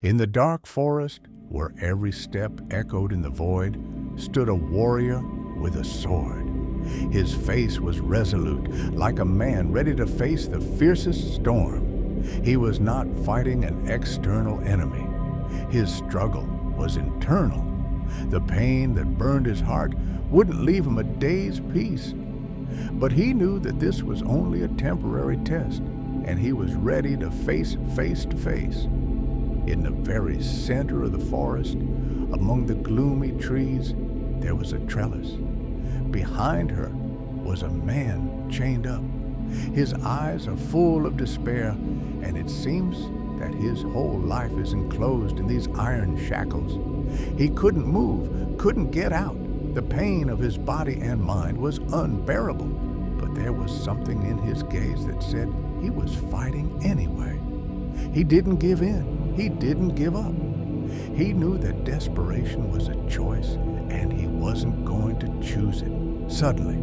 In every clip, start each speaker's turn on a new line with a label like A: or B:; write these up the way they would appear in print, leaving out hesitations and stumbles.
A: In the dark forest, where every step echoed in the void, stood a warrior with a sword. His face was resolute, like a man ready to face the fiercest storm. He was not fighting an external enemy. His struggle was internal. The pain that burned his heart wouldn't leave him a day's peace. But he knew that this was only a temporary test, and he was ready to face it face to face. In the very center of the forest, among the gloomy trees, there was a trellis. Behind her was a man chained up. His eyes are full of despair, and it seems that his whole life is enclosed in these iron shackles. He couldn't move, couldn't get out. The pain of his body and mind was unbearable, but there was something in his gaze that said he was fighting anyway. He didn't give in. He didn't give up. He knew that desperation was a choice, and he wasn't going to choose it. Suddenly,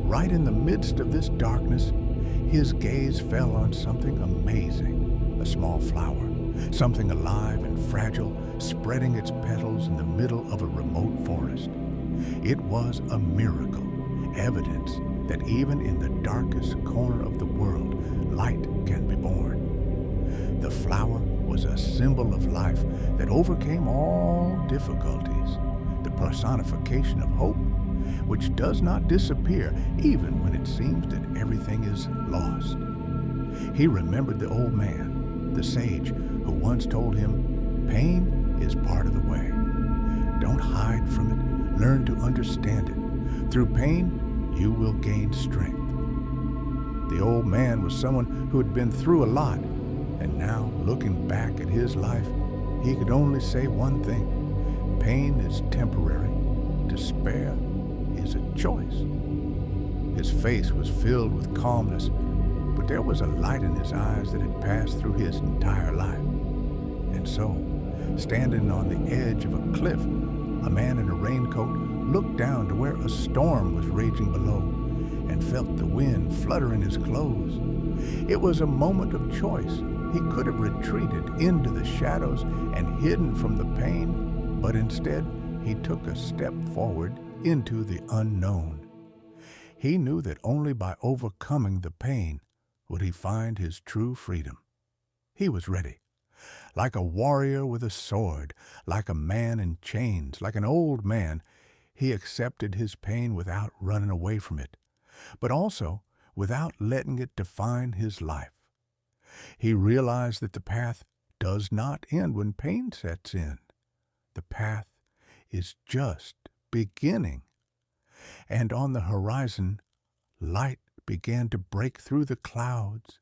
A: right in the midst of this darkness, his gaze fell on something amazing. A small flower, something alive and fragile, spreading its petals in the middle of a remote forest. It was a miracle, evidence that even in the darkest corner of the world, light can be born. The flower was a symbol of life that overcame all difficulties, the personification of hope, which does not disappear even when it seems that everything is lost. He remembered the old man, the sage, who once told him, "Pain is part of the way. Don't hide from it. Learn to understand it. Through pain, you will gain strength." The old man was someone who had been through a lot, and now, looking back at his life, he could only say one thing: pain is temporary. Despair is a choice. His face was filled with calmness, but there was a light in his eyes that had passed through his entire life. And so, standing on the edge of a cliff, a man in a raincoat looked down to where a storm was raging below and felt the wind flutter in his clothes. It was a moment of choice. He could have retreated into the shadows and hidden from the pain, but instead he took a step forward into the unknown. He knew that only by overcoming the pain would he find his true freedom. He was ready. Like a warrior with a sword, like a man in chains, like an old man, he accepted his pain without running away from it, but also without letting it define his life. He realized that the path does not end when pain sets in. The path is just beginning. And on the horizon, light began to break through the clouds,